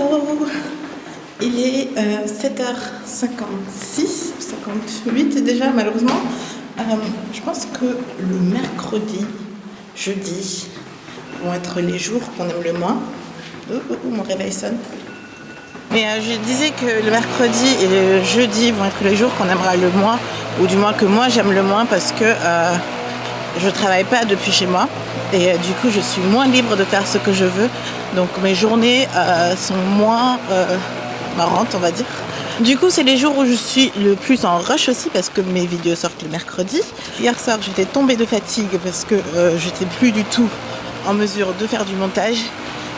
Hello. Il est 7h56, 58 déjà malheureusement. Je pense que le mercredi, jeudi vont être les jours qu'on aime le moins. Mon réveil sonne. Mais je disais que le mercredi et le jeudi vont être les jours qu'on aimera le moins, ou du moins que moi j'aime le moins parce que je travaille pas depuis chez moi et du coup je suis moins libre de faire ce que je veux. Donc mes journées sont moins marrantes, on va dire. Du coup c'est les jours où je suis le plus en rush aussi parce que mes vidéos sortent le mercredi. Hier soir j'étais tombée de fatigue parce que j'étais plus du tout en mesure de faire du montage.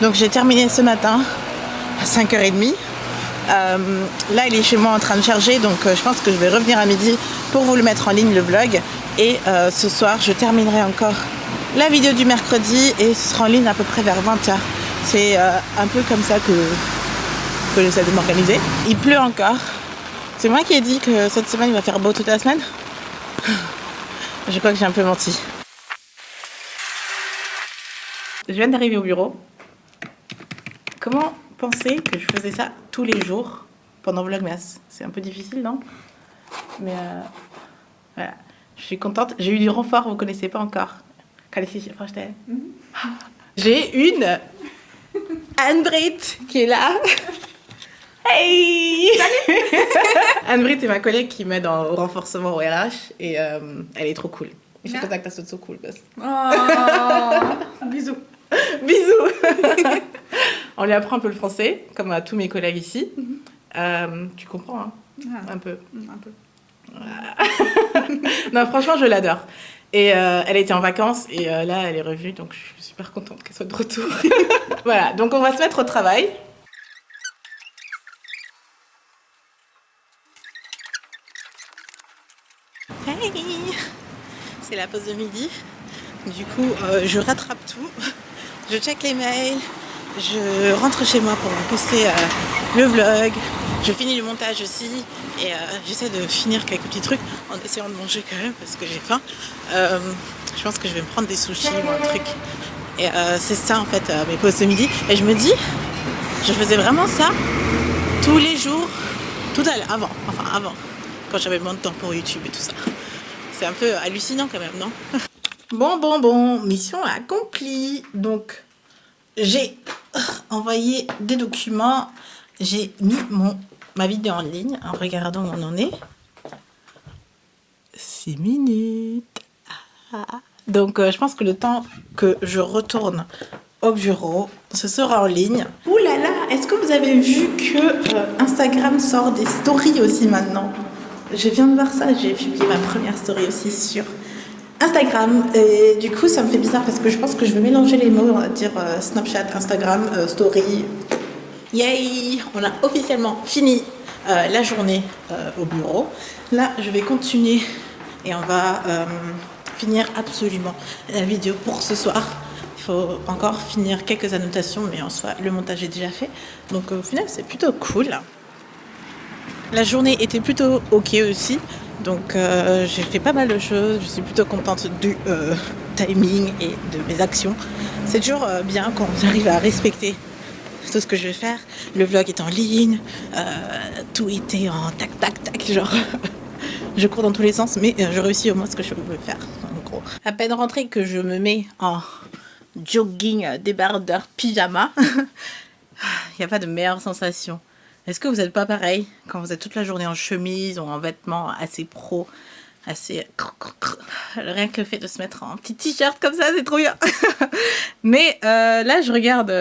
Donc j'ai terminé ce matin à 5h30. Là il est chez moi en train de charger, donc je pense que je vais revenir à midi pour vous le mettre en ligne, le vlog. Et ce soir je terminerai encore la vidéo du mercredi et ce sera en ligne à peu près vers 20h. C'est un peu comme ça que j'essaie de m'organiser. Il pleut encore. C'est moi qui ai dit que cette semaine il va faire beau toute la semaine. Je crois que j'ai un peu menti. Je viens d'arriver au bureau. Comment penser que je faisais ça tous les jours pendant Vlogmas? C'est un peu difficile, non? Mais voilà, je suis contente. J'ai eu du renfort, vous connaissez pas encore. J'ai une Anne-Britt qui est là. Hey! Salut! Anne-Britt est ma collègue qui m'aide au renforcement au RH et elle est trop cool. Je sais pas que t'as so cool. Oh, bisous. Bisous. On lui apprend un peu le français, comme à tous mes collègues ici. Tu comprends, hein? Un peu. Un peu. Non, franchement, je l'adore. Et elle était en vacances et là, elle est revenue, donc je suis super contente qu'elle soit de retour. Voilà, donc on va se mettre au travail. Hey! C'est la pause de midi. Du coup, je rattrape tout. Je check les mails. Je rentre chez moi pour poster le vlog. Je finis le montage aussi. Et j'essaie de finir quelques petits trucs en essayant de manger quand même parce que j'ai faim. Je pense que je vais me prendre des sushis ou un truc. Et c'est ça en fait mes pauses de midi. Et je me dis, je faisais vraiment ça tous les jours, tout à l'heure, avant, quand j'avais moins de temps pour YouTube et tout ça. C'est un peu hallucinant quand même, non? Bon, mission accomplie. Donc, j'ai envoyé des documents, j'ai mis ma vidéo en ligne en regardant où on en est. 6 minutes. Donc, je pense que le temps que je retourne au bureau, ce sera en ligne. Ouh là là, est-ce que vous avez vu que Instagram sort des stories aussi maintenant? Je viens de voir ça, j'ai publié ma première story aussi sur Instagram. Et du coup, ça me fait bizarre parce que je pense que je vais mélanger les mots, on va dire Snapchat, Instagram, story. Yay! On a officiellement fini la journée au bureau. Là, je vais continuer et on va finir absolument la vidéo pour ce soir. Il faut encore finir quelques annotations, mais en soi, le montage est déjà fait. Donc au final, c'est plutôt cool. La journée était plutôt ok aussi. Donc j'ai fait pas mal de choses. Je suis plutôt contente du timing et de mes actions. C'est toujours bien quand j'arrive à respecter tout ce que je vais faire. Le vlog est en ligne. Tout était en tac, genre... Je cours dans tous les sens, mais je réussis au moins ce que je veux faire, en gros. À peine rentrée que je me mets en jogging, débardeur, pyjama. Il n'y a pas de meilleure sensation. Est-ce que vous n'êtes pas pareil quand vous êtes toute la journée en chemise ou en vêtements assez pro, assez... Rien que le fait de se mettre en petit t-shirt comme ça, c'est trop bien. Mais là, je regarde...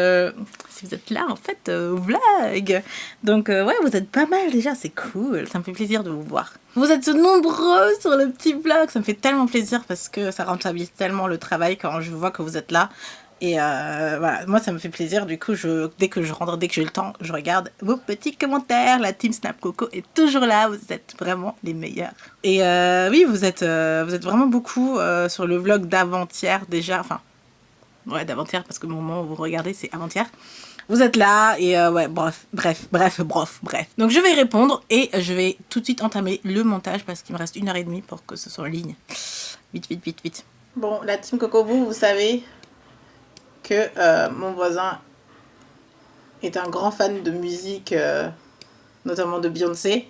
si vous êtes là, en fait, au vlog. Donc, ouais, vous êtes pas mal déjà, c'est cool. Ça me fait plaisir de vous voir. Vous êtes nombreux sur le petit vlog. Ça me fait tellement plaisir parce que ça rentabilise tellement le travail quand je vois que vous êtes là. Et voilà, moi, ça me fait plaisir. Du coup, dès que je rentre, dès que j'ai le temps, je regarde vos petits commentaires. La team Snap Coco est toujours là. Vous êtes vraiment les meilleurs. Et oui, vous êtes vraiment beaucoup sur le vlog d'avant-hier déjà. Enfin, ouais, d'avant-hier parce que le moment où vous regardez, c'est avant-hier. Vous êtes là et ouais, bref. Donc je vais répondre et je vais tout de suite entamer le montage parce qu'il me reste 1h30 pour que ce soit en ligne. Vite. Bon, la team Coco, vous savez que mon voisin est un grand fan de musique, notamment de Beyoncé.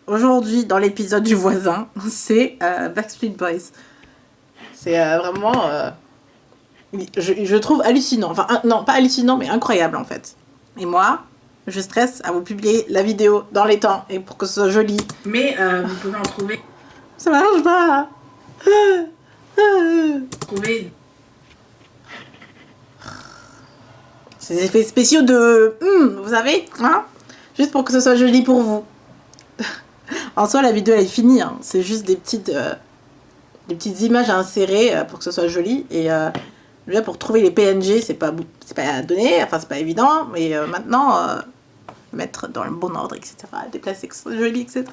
Aujourd'hui, dans l'épisode du voisin, c'est Backstreet Boys. C'est vraiment... je trouve hallucinant. Enfin, non, pas hallucinant, mais incroyable en fait. Et moi, je stresse à vous publier la vidéo dans les temps et pour que ce soit joli. Mais vous pouvez en trouver... Ça marche pas. Trouver... Ces effets spéciaux de... vous savez, hein, juste pour que ce soit joli pour vous. En soi, la vidéo elle est finie. Hein. C'est juste des petites images à insérer pour que ce soit joli. Et là, pour trouver les PNG, c'est pas donné. Enfin, c'est pas évident. Mais maintenant, mettre dans le bon ordre, etc. Déplacer que ce soit joli, etc.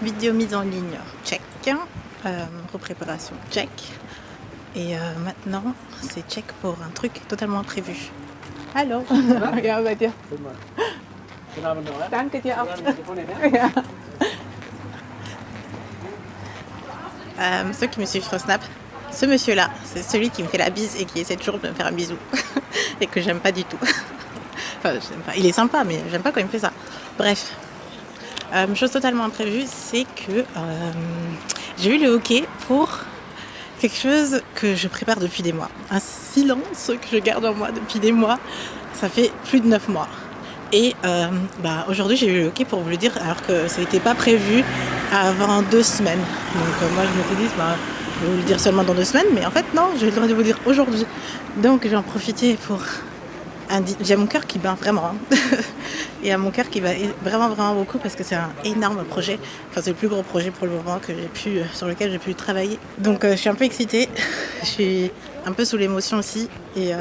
Vidéo mise en ligne, check. Repréparation, check. Et maintenant, c'est check pour un truc totalement imprévu. Allô? Ja, bei dir. Danke dir auch. Ceux qui me suivent sur Snap, ce monsieur-là, c'est celui qui me fait la bise et qui essaie toujours de me faire un bisou. Et que j'aime pas du tout. Enfin, j'aime pas. Il est sympa, mais j'aime pas quand il me fait ça. Bref. Chose totalement imprévue, c'est que j'ai eu le OK pour... quelque chose que je prépare depuis des mois. Un silence que je garde en moi depuis des mois. Ça fait plus de 9 mois. Et aujourd'hui, j'ai eu le OK pour vous le dire, alors que ça n'était pas prévu avant 2 semaines. Donc moi, je m'étais dit, je vais vous le dire seulement dans 2 semaines. Mais en fait, non, j'ai le droit de vous le dire aujourd'hui. Donc, j'ai en profité pour... J'ai mon cœur qui bat vraiment. Hein. Il y a mon cœur qui bat vraiment, vraiment beaucoup parce que c'est un énorme projet. Enfin, c'est le plus gros projet pour le moment sur lequel j'ai pu travailler. Donc, je suis un peu excitée. Je suis un peu sous l'émotion aussi. Et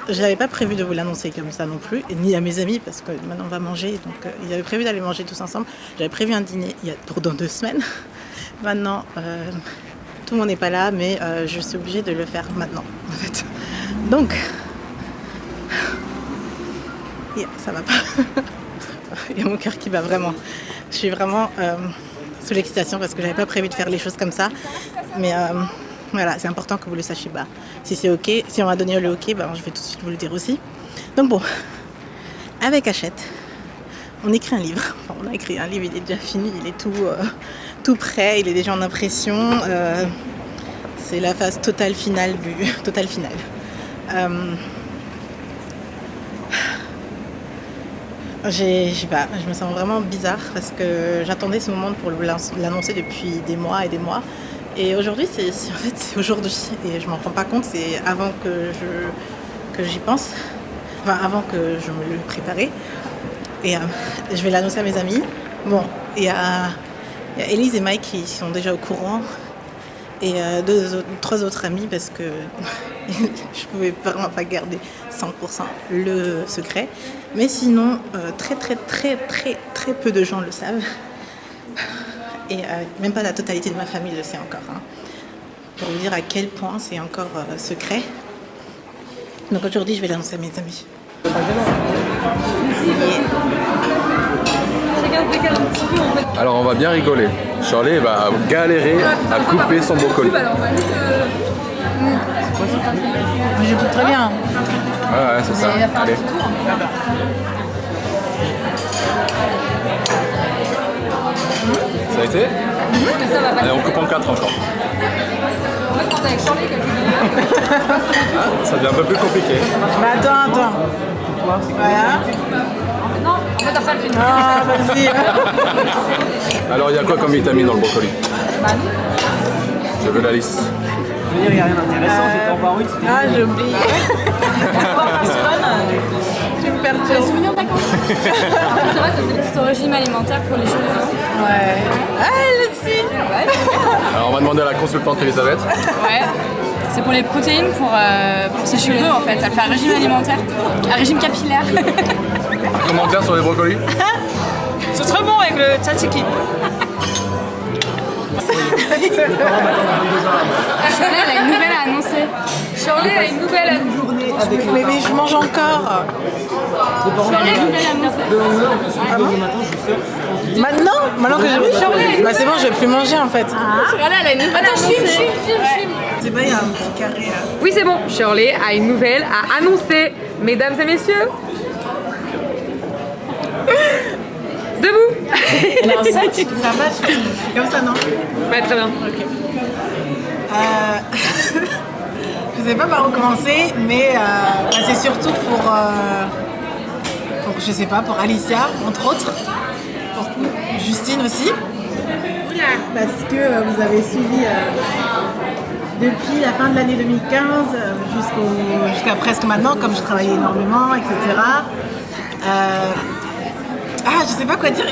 je n'avais pas prévu de vous l'annoncer comme ça non plus, ni à mes amis, parce que maintenant on va manger. Donc, ils avaient prévu d'aller manger tous ensemble. J'avais prévu un dîner pour dans 2 semaines. Maintenant, tout le monde n'est pas là, mais je suis obligée de le faire maintenant, en fait. Donc... ça va pas. Il y a mon cœur qui bat vraiment. Je suis vraiment sous l'excitation parce que j'avais pas prévu de faire les choses comme ça. Mais voilà, c'est important que vous le sachiez. Si c'est OK, si on m'a donné le OK, je vais tout de suite vous le dire aussi. Donc bon, avec Hachette, on écrit un livre. Enfin, on a écrit un livre, il est déjà fini, il est tout prêt, il est déjà en impression. C'est la phase totale finale je me sens vraiment bizarre parce que j'attendais ce moment pour l'annoncer depuis des mois et des mois. Et aujourd'hui, c'est aujourd'hui. Et je m'en rends pas compte, c'est avant que j'y pense. Enfin, avant que je me le prépare. Et je vais l'annoncer à mes amis. Bon, il y a Elise et Mike qui sont déjà au courant. Et 3 autres amis parce que je pouvais vraiment pas garder 100% le secret. Mais sinon, très peu de gens le savent. Et même pas la totalité de ma famille le sait encore. Hein. Pour vous dire à quel point c'est encore secret. Donc aujourd'hui, je vais l'annoncer à mes amis. Alors on va bien rigoler. Charlie va galérer à couper son brocoli. Je coupe très bien. Ouais, c'est ça. Allez. Ça a été? Allez, on coupe en 4 encore. Ça devient un peu plus compliqué. Mais attends. Voilà. Non, en fait, t'as pas le film. Ah, vas-y. Alors, il y a quoi comme vitamine dans le brocoli? Je veux la liste. Il n'y a rien d'intéressant, j'étais en barouille. Ah, j'ai oublié. Tu me perds Les souvenirs de vacances. Ça va, c'est ton régime alimentaire pour les cheveux. Ouais. Ah, elle aussi. Alors, on va demander à la consultante Elisabeth. Ouais. C'est pour les protéines, pour ses cheveux en fait. Elle fait un régime alimentaire, un régime capillaire. Commentaire sur les brocolis? C'est très bon avec le tzatziki. Shirley, elle a une nouvelle à annoncer. Shirley a une nouvelle à annoncer. Mais je mange encore. Shirley a une nouvelle à annoncer. Le matin, je sors. Maintenant que j'ai... Bah c'est bon, je vais plus manger en fait. Shirley, elle a une nouvelle annoncée. C'est pas, il y a un petit carré là. Oui, c'est bon. Shirley a une nouvelle à annoncer. Mesdames et messieurs. Debout. Elle est enceinte, ça va, je suis comme ça, non? Ouais, très bien. Ok. Je sais pas par où commencer, mais bah, c'est surtout pour, je sais pas, pour Alicia, entre autres, pour Justine aussi, parce que vous avez suivi depuis la fin de l'année 2015 jusqu'à presque maintenant, comme je travaillais énormément, etc. Je sais pas quoi dire.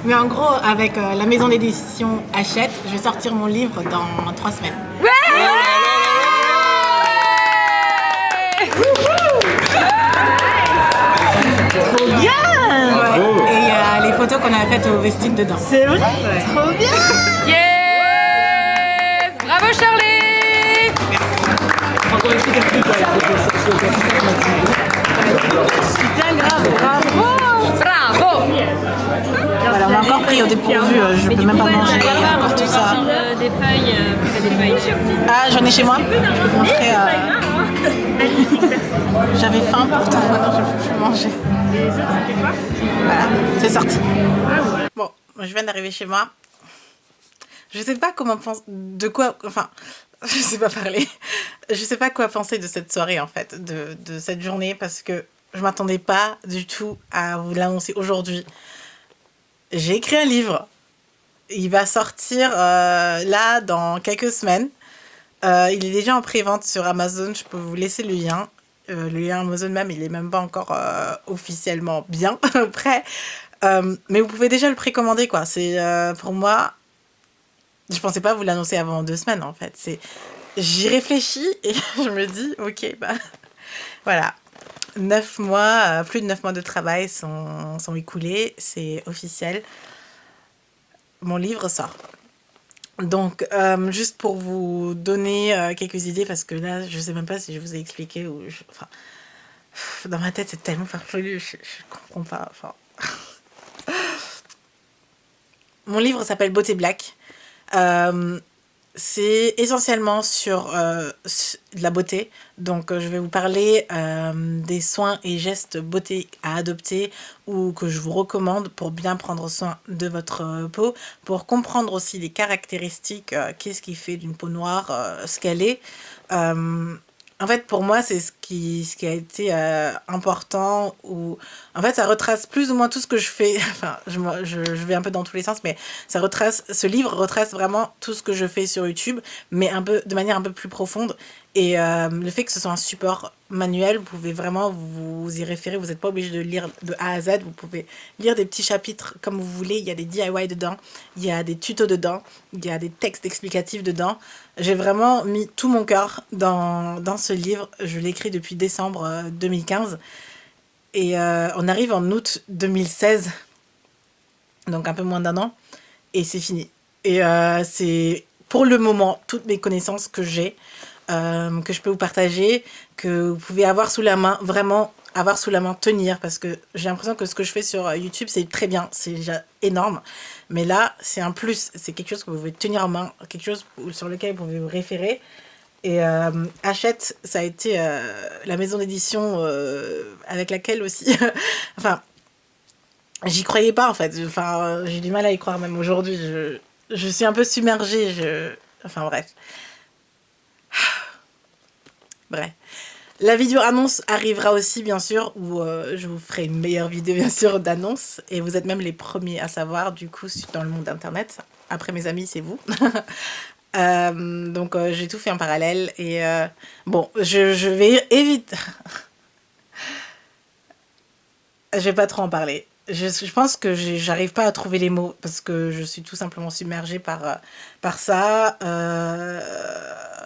Mais en gros, avec la maison d'édition Hachette, je vais sortir mon livre dans 3 semaines. Trop bien! Bravo. Et il y a les photos qu'on a faites au Vestine dedans. C'est vrai? Trop bien! Yes! Bravo Shirley! Encore une petite réplique, Putain, grave, bravo! Bravo! Voilà, on m'a encore pris au dépourvu, je peux même pas manger encore tout ça. Des feuilles, Ah, j'en ai chez moi. Je peux te montrer. J'avais faim pourtant, maintenant je peux plus manger. Voilà, c'est sorti. Bon, je viens d'arriver chez moi. Je sais pas comment penser. De quoi. Enfin, je sais pas parler. Je sais pas quoi penser de cette soirée en fait, de cette journée, parce que je m'attendais pas du tout à vous l'annoncer aujourd'hui. J'ai écrit un livre. Il va sortir là dans quelques semaines. Il est déjà en pré-vente sur Amazon. Je peux vous laisser le lien. Le lien Amazon même, il est même pas encore officiellement bien prêt. Mais vous pouvez déjà le précommander quoi. C'est pour moi. Je pensais pas vous l'annoncer avant 2 semaines en fait. J'y réfléchis et je me dis ok bah voilà. 9 mois, plus de 9 mois de travail sont écoulés, c'est officiel. Mon livre sort. Donc, juste pour vous donner quelques idées, parce que là, je sais même pas si je vous ai expliqué ou... Enfin, dans ma tête, c'est tellement farfelu, je comprends pas. Enfin... Mon livre s'appelle Beauté Black. C'est essentiellement sur de la beauté. Donc, je vais vous parler des soins et gestes beauté à adopter ou que je vous recommande pour bien prendre soin de votre peau, pour comprendre aussi les caractéristiques, qu'est-ce qui fait d'une peau noire, ce qu'elle est. En fait, pour moi, c'est ce qui a été important. En fait, ça retrace plus ou moins tout ce que je fais. Enfin, je vais un peu dans tous les sens, mais ce livre retrace vraiment tout ce que je fais sur YouTube, mais de manière un peu plus profonde. Et le fait que ce soit un support manuel, vous pouvez vraiment vous y référer. Vous n'êtes pas obligé de lire de A à Z. Vous pouvez lire des petits chapitres comme vous voulez. Il y a des DIY dedans, il y a des tutos dedans, il y a des textes explicatifs dedans. J'ai vraiment mis tout mon cœur dans ce livre. Je l'ai écrit depuis décembre 2015. Et on arrive en août 2016, donc un peu moins d'1 an, et c'est fini. Et c'est pour le moment toutes mes connaissances que j'ai, que je peux vous partager, que vous pouvez avoir sous la main, vraiment avoir sous la main, tenir, parce que j'ai l'impression que ce que je fais sur YouTube, c'est très bien, c'est déjà énorme. Mais là, c'est un plus, c'est quelque chose que vous pouvez tenir en main, quelque chose sur lequel vous pouvez vous référer. Et Hachette, ça a été la maison d'édition avec laquelle aussi... enfin, j'y croyais pas en fait. Enfin, j'ai du mal à y croire même aujourd'hui. Je suis un peu submergée. Enfin bref. Bref. La vidéo annonce arrivera aussi, bien sûr, où je vous ferai une meilleure vidéo, bien sûr, d'annonce. Et vous êtes même les premiers à savoir, du coup, dans le monde d'Internet. Après mes amis, c'est vous. Donc, j'ai tout fait en parallèle. Et bon, je vais éviter... je vais pas trop en parler. Je pense que j'arrive pas à trouver les mots parce que je suis tout simplement submergée par ça.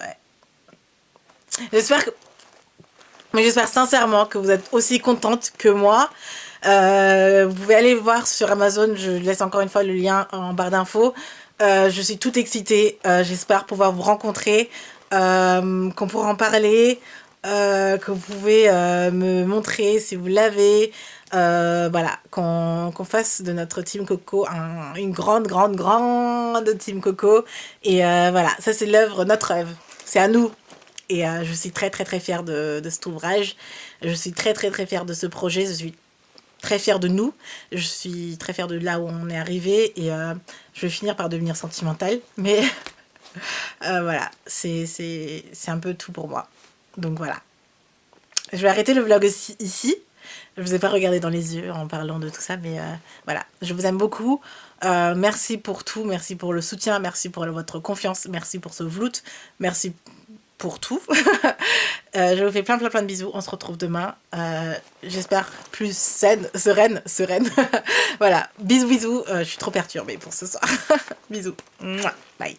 Ouais. J'espère sincèrement que vous êtes aussi contente que moi. Vous pouvez aller voir sur Amazon, je laisse encore une fois le lien en barre d'infos. Je suis toute excitée, j'espère pouvoir vous rencontrer, qu'on pourra en parler, que vous pouvez me montrer si vous l'avez. Voilà, qu'on fasse de notre team Coco une grande team Coco. Et voilà, ça c'est notre œuvre, c'est à nous. Et je suis très fière de cet ouvrage. Je suis très fière de ce projet. Je suis très fière de nous. Je suis très fière de là où on est arrivé. Et je vais finir par devenir sentimentale. Mais voilà, c'est un peu tout pour moi. Donc voilà. Je vais arrêter le vlog ici. Je ne vous ai pas regardé dans les yeux en parlant de tout ça. Mais voilà, je vous aime beaucoup. Merci pour tout. Merci pour le soutien. Merci pour votre confiance. Merci pour ce vloot. Merci pour tout. Je vous fais plein de bisous. On se retrouve demain. J'espère plus sereine. Voilà. Bisous. Je suis trop perturbée pour ce soir. Bisous. Mouah. Bye.